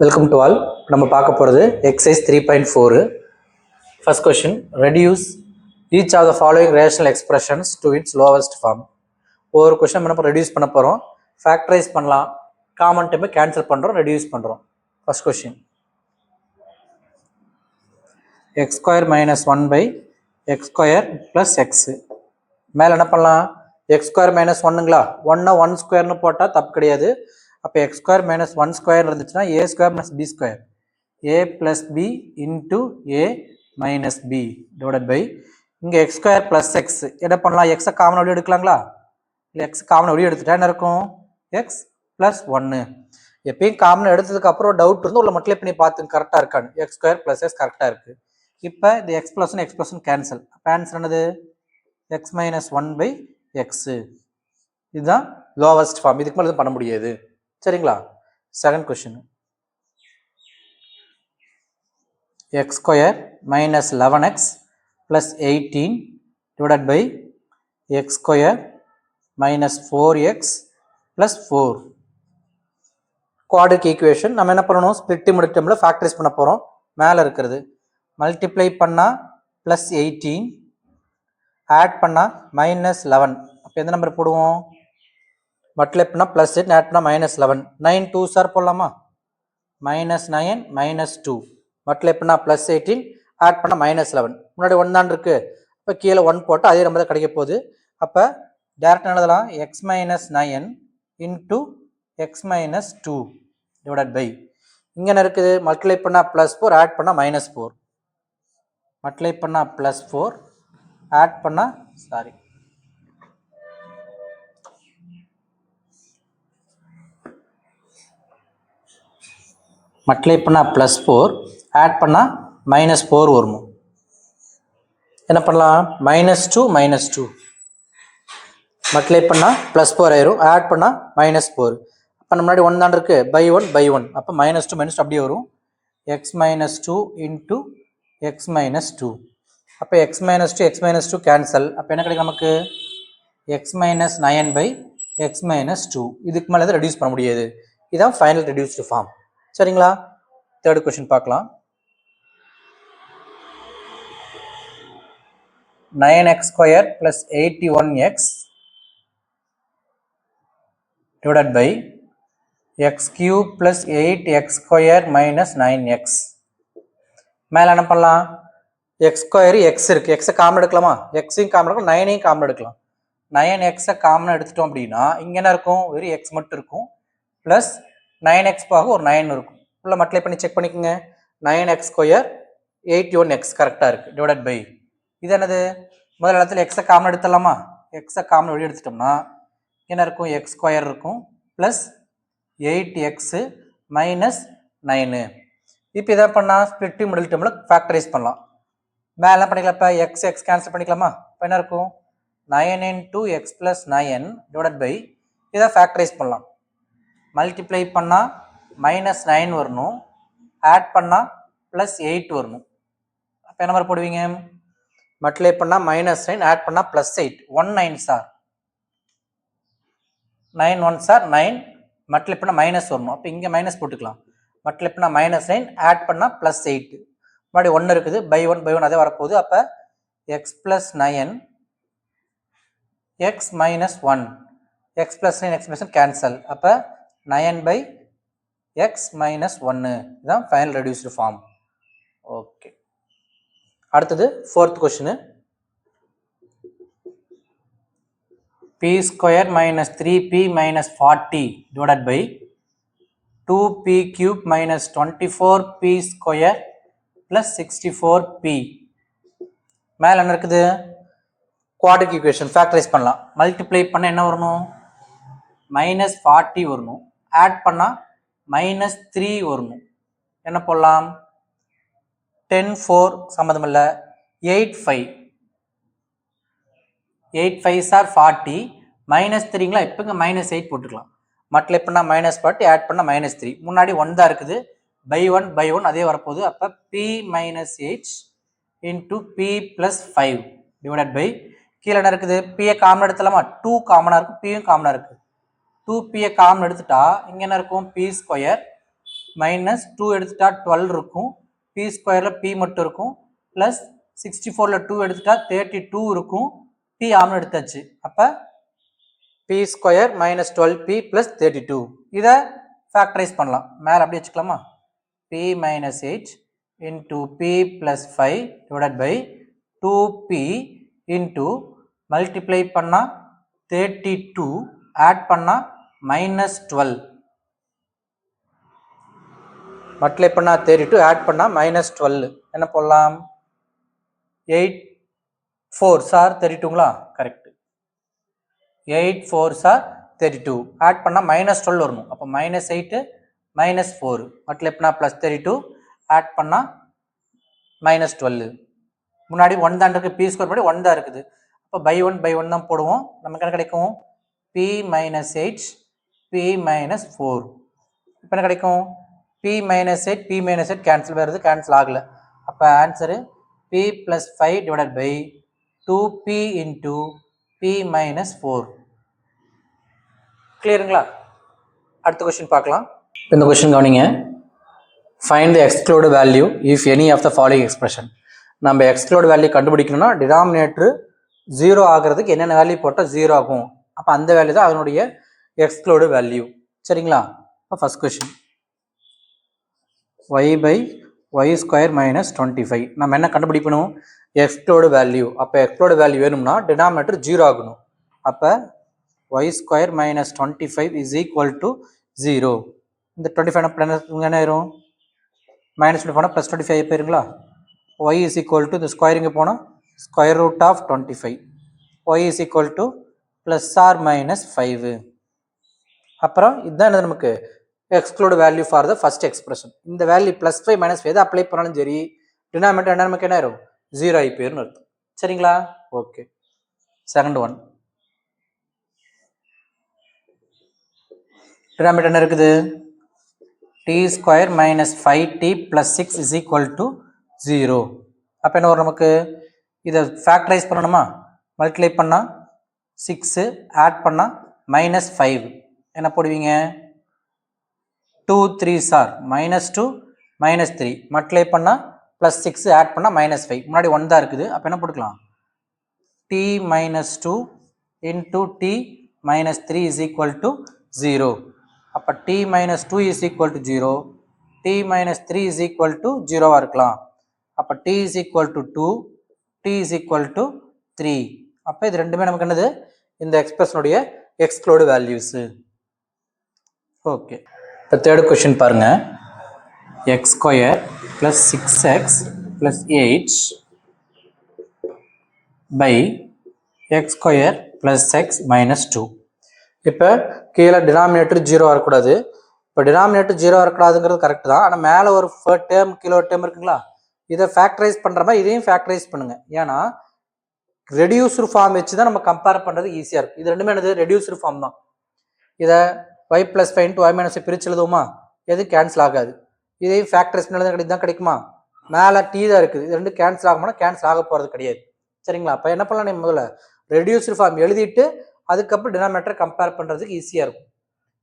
Welcome to all. நம்ம பார்க்க போகிறது exercise 3.4. First question, reduce each of the following rational expressions to its lowest form. ஒவ்வொரு question நம்ம reduce பண்ண போகிறோம். ஃபேக்டரைஸ் பண்ணலாம், காமன் டைமை கேன்சல் பண்ணுறோம், ரெடியூஸ் பண்ணுறோம். First question, x square minus 1 by x square plus x. மேலே என்ன பண்ணலாம்? எக்ஸ் ஸ்கொயர் மைனஸ் ஒன்னுங்களா, ஒன்னா 1 ஸ்கொயர்னு போட்டால் தப்பு கிடையாது. அப்போ எக்ஸ் ஸ்கொயர் மைனஸ் 1 ஸ்கொயர் இருந்துச்சுன்னா a square minus b square, a plus b into a minus b divided by இங்கே எக்ஸ் ஸ்கொயர் ப்ளஸ் எக்ஸ். என்ன பண்ணலாம்? எக்ஸை காமன் வெளியே எடுக்கலாங்களா? இல்லை எக்ஸ் காமன் வெளியே எடுத்துட்டா என்ன இருக்கும்? X plus 1. எப்பயும் காமன் எடுத்ததுக்கு அப்புறம் டவுட் இருந்து உள்ள மட்டிலே பண்ணி பார்த்துங்க கரெக்டாக இருக்கான்னு. எக்ஸ் ஸ்கொயர் ப்ளஸ் எக்ஸ் கரெக்டாக இருக்குது. இப்போ இந்த எக்ஸ் ப்ளஸ் கேன்சல். அப்போ ஆன்சர் என்னது? X minus 1 by x. இதுதான் லோவஸ்ட் ஃபார்ம். இதுக்கு மேலே பண்ண முடியாது. சரிங்களா? Second question, x square minus 11x plus 18 divided by x square minus 4x plus 4. Quadratic equation. நம்ம என்ன பண்ணணும்? ஸ்பிளிட்டி முடிட்டமில் ஃபேக்டரைஸ் பண்ண போகிறோம். மேலே இருக்கிறது மல்டிப்ளை பண்ணால் ப்ளஸ் 18, ஆட் பண்ணால் மைனஸ் 11. அப்போ எந்த நம்பர் போடுவோம்? மல்டிப்ளை பண்ணால் ப்ளஸ் 8, ஆட் பண்ணால் மைனஸ் 11. 9 2 சார் போடலாமா? Minus 9 minus 2. மல்டிப்ளை பண்ணால் ப்ளஸ் 18, ஆட் பண்ணால் மைனஸ் 11. முன்னாடி 1 தான் இருக்குது. இப்போ கீழே 1 போட்டால் அதே நம்பர் தான் கிடைக்க போகுது. அப்போ டேரக்டாக எழுதலாம் x minus 9 into x minus 2 divided by இங்கே என்ன இருக்குது? மல்டிப்ளை பண்ணால் ப்ளஸ் 4, ஆட் பண்ணால் மைனஸ் 4. மல்டிப்ளை பண்ணால் ப்ளஸ் 4, ஆட் பண்ணால் மல்டிப்ளை பண்ணால் ப்ளஸ் 4, ஆட் பண்ணால் மைனஸ் 4 வரும். என்ன பண்ணலாம்? Minus 2 minus 2. மல்டிப்ளை பண்ணால் ப்ளஸ் 4 ஆயிரும், ஆட் பண்ணால் மைனஸ் 4. அப்போ முன்னாடி 1 தான் இருக்குது, பை 1 பை 1. அப்போ மைனஸ் 2 மைனஸ் 2 அப்படியே வரும். X minus 2 into x minus 2. அப்போ எக்ஸ் மைனஸ் 2 கேன்சல். அப்போ என்ன கிடைக்கும் நமக்கு? X minus 9 by x minus 2. இதுக்கு மேலே எதுவும் ரெடியூஸ் பண்ண முடியாது. இதுதான் ஃபைனல் ரெடியூஸ்டு ஃபார்ம். சரிங்களா? தேர்ட் கொஸ்டின் பார்க்கலாம். 9x square plus 81x divided by x cube plus 8x square minus 9x. மேலே என்ன பண்ணலாம்? எக்ஸ் ஸ்கொயர் எக்ஸ் இருக்குது, எக்ஸை காமன் எடுக்கலாமா? எக்ஸையும் காமன் எடுக்கலாம், 9ஐயும் காமன் எடுக்கலாம். 9xஐ காமன் எடுத்துட்டோம் அப்படின்னா இங்கே என்ன இருக்கும்? வெறும் எக்ஸ் மட்டும் இருக்கும். ப்ளஸ் 9x பாக ஒரு 9 இருக்கும். உள்ள மல்டிப்ளை பண்ணி செக் பண்ணிக்கோங்க. 9x ஸ்கொயர் 81x கரெக்டாக இருக்குது டிவைடட் பை இது என்னது? முதல் இடத்துல எக்ஸை காமன் எடுத்துடலாமா? எக்ஸை காமன் வெளியே எடுத்துட்டோம்னா என்ன இருக்கும்? எக்ஸ் ஸ்கொயர் இருக்கும் ப்ளஸ் 8x மைனஸ் 9. இப்போ இதை பண்ணால் ஸ்பிளிட்டி மிடில் டேர்மில் ஃபேக்டரைஸ் பண்ணலாம். மேலே என்ன பண்ணிக்கலாம்? இப்போ எக்ஸ் எக்ஸ் கேன்சல் பண்ணிக்கலாமா? இப்போ என்ன இருக்கும்? 9 into x plus 9 divided by இதை ஃபேக்டரைஸ் பண்ணலாம். மல்டிப்ளை பண்ணால் மைனஸ் 9 வரணும், ஆட் பண்ணால் ப்ளஸ் 8 வரணும். அப்போ என்ன மாதிரி போடுவீங்க? மல்டிப்ளை பண்ணால் மைனஸ் 9, ஆட் பண்ணால் ப்ளஸ் 8. 1 9 sir 9 1 sir 9. மல்டிப்ளை பண்ணால் மைனஸ் வரணும். அப்போ இங்கே மைனஸ் போட்டுக்கலாம். மல்டிப்ளை பண்ணால் மைனஸ் 9, ஆட் பண்ணால் ப்ளஸ் 8. முன்னாடி 1 இருக்குது, பை 1 பை 1 அதே வரப்போகுது. அப்போ x plus 9 x minus 1, x plus 9 x minus cancel. அப்போ 9 பை எக்ஸ் மைனஸ் 1. இதுதான் ஃபைனல் ரெடியூஸ்டு ஃபார்ம். ஓகே, அடுத்தது fourth question. P square minus 3p minus 40 divided by 2p cube minus 24p square plus 64p. மேலே என்ன இருக்குது? Quadratic equation factorise பண்ணலாம். Multiply பண்ண என்ன வரணும்? மைனஸ் 40 வரணும், ஆட் பண்ணால் மைனஸ் 3 வரணும். என்ன போடலாம்? 10 4 சம்மந்தம் இல்லை, 8 5. 8 5 சார் 40, மைனஸ் 3ங்களா? இப்போ இங்கே மைனஸ் 8 போட்டுக்கலாம். மல்டிப்ளை பண்ணால் மைனஸ் 40, ஆட் பண்ணால் மைனஸ் 3. முன்னாடி 1 தான் இருக்குது, பை 1 பை 1 அதே வரப்போகுது. அப்போ p minus 8 into p plus 5 divided by கீழே என்ன இருக்குது? பியை காமன் எடுத்துலாமா? 2 காமனாக இருக்குது, பியும் காமனாக இருக்குது. 2pயை காமன் எடுத்துட்டா இங்கே என்ன இருக்கும்? p ஸ்கொயர் மைனஸ் 2 எடுத்துட்டா 12 இருக்கும், பி ஸ்கொயரில் பி மட்டும் இருக்கும், ப்ளஸ் 64ல் 2 எடுத்துட்டா 32 இருக்கும், பி ஆம்னு எடுத்தாச்சு. அப்போ B square minus 12p plus 32. இதை ஃபேக்டரைஸ் பண்ணலாம். மேலே அப்படி வச்சுக்கலாமா? p minus 8 into p plus 5 divided by 2p into multiply பண்ணால் 32 ஆட் பண்ணால் மைனஸ் 12. மல்டிப்ளை பண்ணால் 32 ஆட் பண்ணால் மைனஸ் 12. என்ன போடலாம்? 8 4s ஆர் 32ங்களா? கரெக்ட். 8 4s ஆர் 32 ஆட் பண்ணால் மைனஸ் 12 வரணும். அப்போ மைனஸ் 8 மைனஸ் 4 மல்டிப்ளை பண்ணால் ப்ளஸ் 32 ஆட் பண்ணால் மைனஸ் 12. முன்னாடி 1 தான் இருக்குது, பி ஸ்கொயர் முன்னாடி 1 தான் இருக்குது. அப்போ பை ஒன் தான் போடுவோம். நமக்கு என்ன கிடைக்கும்? p minus 8 p minus 4. இப்போ என்ன கிடைக்கும்? p minus 8 p minus 8 cancel வருது, கேன்சல் ஆகலை. அப்போ answer p plus 5 divided by 2p into p minus 4. கிளியருங்களா? அடுத்த கொஸ்டின் பார்க்கலாம். இந்த கொஸ்டின் கவனிங்க. Find the exclude value if any of the following expression. நம்ம எக்ஸ்க்ளூட் வேல்யூ கண்டுபிடிக்கணும்னா டினாமினேட்டர் 0 ஆகிறதுக்கு என்னென்ன வேல்யூ போட்டால் 0 ஆகும். அப்போ அந்த வேல்யூ தான் அதனுடைய எக்ஸ்க்ளூட் வேல்யூ. சரிங்களா? இப்போ first question y by y square minus 25. நம்ம என்ன கண்டுபிடிக்கணும்? Exclude value. அப்போ எக்ஸ்க்ளூட் வேல்யூ வேணும்னா டினாமினேட்டர் 0 ஆகணும். அப்போ y square minus 25 is equal to 0. இந்த 25 என்ன ஆயிரும்? மைனஸ் 25 ப்ளஸ் 25 போயிருங்களா? y இஸ் ஈக்குவல் டு இந்த ஸ்கொயரிங்க போனால் square root of 25. y is equal to plus or minus 5. அப்புறம் இதுதான் என்னது நமக்கு exclude value for the first expression. இந்த வேல்யூ ப்ளஸ் 5 மைனஸ் 5 எதை அப்ளை பண்ணாலும் சரி டினாமினேட்டர் என்ன நமக்கு என்ன ஆயிரும்? 0 ஆகி போயிருன்னு அர்த்தம். சரிங்களா? ஓகே. Second one. டினாமினேட்டர் என்ன இருக்குது? t square minus 5t plus 6 is equal to 0. அப்போ என்ன வரும் நமக்கு? இதை ஃபேக்டரைஸ் பண்ணணுமா? மல்டிப்ளை பண்ணால் 6 ஆட் பண்ணால் மைனஸ் 5. என்ன போடுவீங்க? 2 3s are minus 2 minus 3 multiply பண்ணால் ப்ளஸ் 6 ஆட் பண்ணால் மைனஸ் 5. முன்னாடி 1 தான் இருக்குது. அப்போ என்ன போட்டுக்கலாம்? t minus 2 into t minus 3 is equal to 0. அப்போ t minus 2 is equal to 0, t minus 3 is equal to 0வாக இருக்கலாம். அப்போ t is equal to 2, t is equal to 3. அப்போ இது ரெண்டுமே நமக்கு என்னது? இந்த எக்ஸ்பிரஷனுடைய எக்ஸ்க்ளூட் வேல்யூஸு. ஓகே. இப்போ தேர்ட் கொஸ்டின் பாருங்க. X square plus 6x plus 8 by x square plus x minus 2. இப்போ கீழே டினாமினேட்டர் 0 வரக்கூடாது. இப்போ டினாமினேட்டர் 0 வரக்கூடாதுங்கிறது கரெக்ட் தான். ஆனால் மேலே ஒரு டேர்ம் கீழே ஒரு டேர்ம் இருக்குங்களா? இதை ஃபேக்டரைஸ் பண்ணுற மாதிரி இதையும் ஃபேக்டரைஸ் பண்ணுங்க. ஏன்னா ரெடியூஸ்டு ஃபார்ம் வச்சு தான் நம்ம கம்பேர் பண்ணுறது ஈஸியாக இருக்கும். இது ரெண்டுமே என்னது? ரெடியூஸ்டு ஃபார்ம் தான். இதை y plus 5 into y minus பிரிச்சு எழுதுவோமா? எது கேன்சல் ஆகாது. இதையும் ஃபேக்டரைஸ் பண்ணி தான் கிடைக்குமா? மேலே டி தான் இருக்குது. இது ரெண்டு கேன்சல் ஆகும்னா கேன்சல் ஆக போகிறது கிடையாது. சரிங்களா? அப்போ என்ன பண்ணலாம்? நீ முதல்ல ரெடியூஸ்டு ஃபார்ம் எழுதிட்டு அதுக்கப்புறம் டினாமினேட்டர் கம்பேர் பண்ணுறதுக்கு ஈஸியாக இருக்கும்.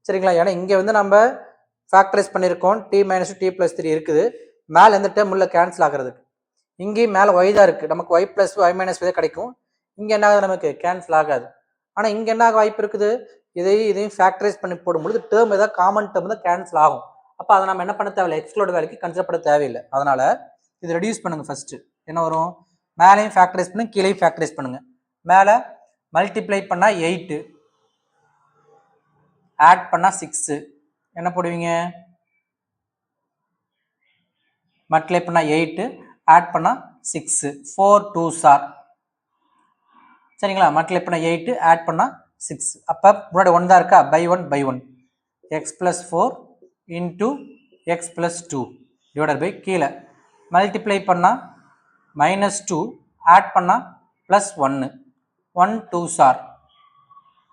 சரிங்களா? ஏன்னா இங்கே வந்து நம்ம ஃபேக்டரைஸ் பண்ணியிருக்கோம். டி மைனஸ் டி ப்ளஸ் 3 இருக்குது. மேலே எந்த டைம் உள்ள கேன்சல் ஆகிறதுக்கு. இங்கேயும் மேலே ஒய் தான் இருக்குது. நமக்கு ஒய் ப்ளஸ் ஒய் மைனஸ் தான் கிடைக்கும். இங்கே என்ன ஆகுது? நமக்கு கேன்சல் ஆகாது. ஆனால் இங்கே என்ன ஆக வாய்ப்பு இருக்குது? இதையும் ஃபேக்டரைஸ் பண்ணி போடும்பொழுது டேர்ம் ஏதாவது காமன் டேர்ம் தான் கேன்சல் ஆகும். அப்போ அதை நம்ம என்ன பண்ண தேவையில்லை? எக்ஸ்க்ளூட் வேல்யூக்கு கன்சிடர் பண்ண தேவையில்லை. அதனால இது ரெடியூஸ் பண்ணுங்க. ஃபர்ஸ்ட் என்ன வரும்? மேலேயும் ஃபேக்டரைஸ் பண்ணுங்க, கீழேயும் ஃபேக்டரைஸ் பண்ணுங்க. மேலே மல்டிப்ளை பண்ணால் 8 ஆட் பண்ணால் 6 என்ன போடுவீங்க? மல்டிப்ளை பண்ணால் 8 ஆட் பண்ணால் 6 4 2s ஆர். சரிங்களா? மல்டிப்ளை பண்ணால் 8 ஆட் பண்ணால் 6. அப்போ முன்னாடி 1 தான் இருக்கா? By 1 by 1 x plus 4 into x plus 2 divided by கீழே மல்டிப்ளை பண்ணால் மைனஸ் 2 ஆட் பண்ணால் ப்ளஸ் 1 1 2s ஆர்.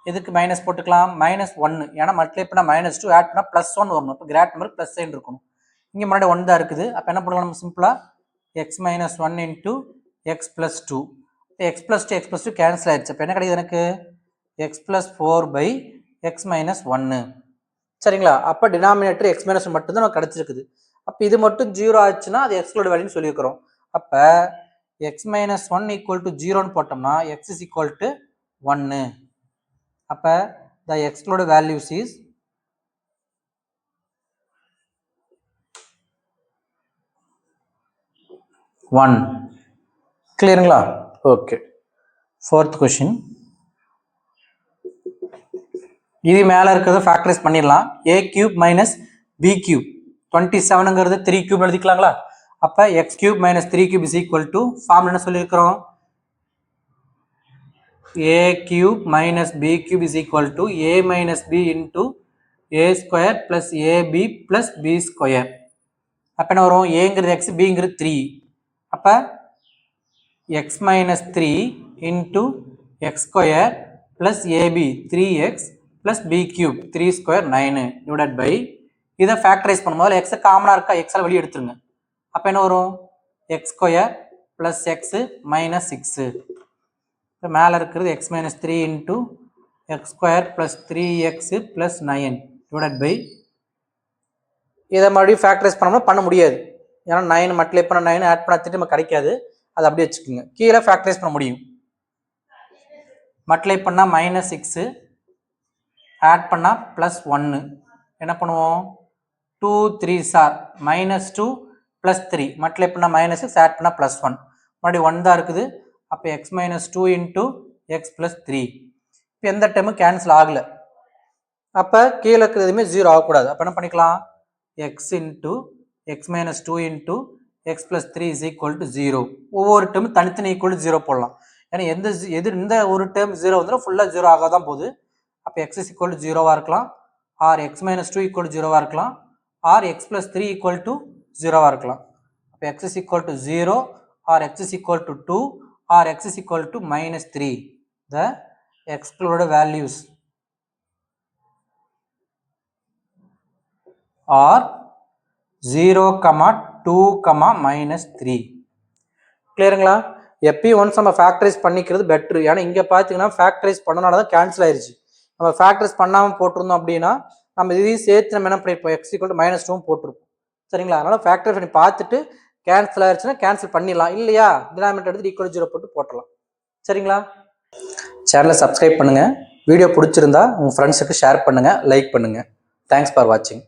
இதுக்கு மைனஸ் போட்டுக்கலாம். மைனஸ் 1 ஏன்னா மல்டிப்ளை பண்ணால் மைனஸ் 2 ஆட் பண்ணால் ப்ளஸ் 1 வரணும். இப்போ கிராட் நம்பர் ப்ளஸ் சைன் இருக்கணும். இங்கே முன்னாடி 1 தான் இருக்குது. அப்போ என்ன பண்ணலாம்? நம்ம சிம்பிளாக x minus 1 into x plus 2 x plus 2 x plus 2 cancel ஆயிடுச்சு. அப்போ என்ன கிடையாது எனக்கு? X plus 4 by x minus 1. சரிங்களா? அப்போ டினாமினேட்டர் எக்ஸ் மைனஸ் ஒன் மட்டும்தான் நமக்கு கிடச்சிருக்குது. அப்போ இது மட்டும் 0 ஆச்சுன்னா அது எக்ஸ்களோட வேல்யூன்னு சொல்லியிருக்கிறோம். அப்போ x minus one equal to 0ன்னு போட்டோம்னா எக்ஸ் இஸ் ஈக்குவல் டு 1. அப்போ த எக்ஸ்களோட வேல்யூஸ் இஸ் 1. கிளியருங்களா? ஓகே. 4th question. இது மேலே இருக்கிறத ஃபேக்டரைஸ் பண்ணிடலாம். a cube minus b cube 27ங்கிறது 3 கியூப் எழுதிக்கலாங்களா? அப்போ x cube minus 3 cube is equal to formula என்ன சொல்லியிருக்கிறோம்? a cube minus b cube is equal to a minus b into a square plus ab plus b square. அப்போ என்ன வரும்? ஏங்கிறது x, பிங்கிறது 3. அப்போ x minus 3 into x square plus ab 3x plus b cube 3 square 9 divided by இதை factorise பண்ணும்போது எக்ஸை காமனாக இருக்கா, எக்ஸால் வெளியே எடுத்துருங்க. அப்போ என்ன வரும்? X square plus x minus 6. இப்போ மேலே இருக்கிறது x minus 3 into x square plus 3x plus 9 divided by இதை மறுபடியும் ஃபேக்டரைஸ் பண்ணோம்னா பண்ண முடியாது. ஏன்னா 9 மல்டிப்ளை பண்ண 9 ஆட் பண்ண திரும்ப கிடைக்காது. அது அப்படியே வச்சுக்கோங்க. கீழே ஃபேக்டரைஸ் பண்ண முடியும். மல்டிப்ளை பண்ணால் மைனஸ் 6 ஆட் பண்ணால் ப்ளஸ் 1. என்ன பண்ணுவோம்? 2 3 சார் மைனஸ் 2 ப்ளஸ் 3 மல்டிப்ளை பண்ணால் மைனஸ் 6 ஆட் பண்ணால் ப்ளஸ் 1. மறுபடியும் 1 தான் இருக்குது. அப்போ x minus 2 into x plus 3. இப்போ எந்த டைமும் கேன்சல் ஆகலை. அப்போ கீழே இருக்கிறது எதுவுமே 0 ஆகக்கூடாது. அப்போ என்ன பண்ணிக்கலாம்? X into x minus 2 into x plus 3 is equal to 0. ஒவ்வொரு டேர்மும் தனித்தனி ஈக்குவல் டு 0 போடலாம். ஏன்னா இந்த ஒரு டேர்ம் 0 வந்துடும், ஃபுல்லாக 0 ஆக தான் போகுது. அப்போ எக்ஸ் இஸ் ஈக்குவல் டு 0வாக இருக்கலாம், or x minus 2 equal to 0வாக இருக்கலாம், or x plus 3 equal to 0வாக இருக்கலாம். அப்போ x is equal to 0 or x is equal to 2 or x is equal to minus 3. The எக்ஸ்களோட வேல்யூஸ் ஆர் 0, 2, -3. கிளியருங்களா? எப்பயும் ஒன்ஸ் நம்ம ஃபேக்டரைஸ் பண்ணிக்கிறது பெட்ரு. ஏன்னா இங்கே பார்த்தீங்கன்னா ஃபேக்டரைஸ் பண்ணனால தான் கேன்சல் ஆயிடுச்சு. நம்ம ஃபேக்டரைஸ் பண்ணாமல் போட்டிருந்தோம் அப்படின்னா நம்ம இதையும் சேர்த்து நம்ம என்ன பண்ணிப்போம்? எக்ஸ் ஈக்குவல் டு -2 போட்டிருப்போம். சரிங்களா? அதனால் ஃபேக்டரைஸ் பண்ணி பார்த்துட்டு கேன்சல் ஆயிடுச்சுன்னா கேன்சல் பண்ணிடலாம். இல்லையா டினாமினேட்டர் எடுத்து ஈக்குவல் 0 போட்டு போட்டலாம். சரிங்களா? சேனலை சப்ஸ்கிரைப் பண்ணுங்கள். வீடியோ பிடிச்சிருந்தா உங்கள் ஃப்ரெண்ட்ஸுக்கு ஷேர் பண்ணுங்கள், லைக் பண்ணுங்கள். தேங்க்ஸ் ஃபார் வாட்சிங்.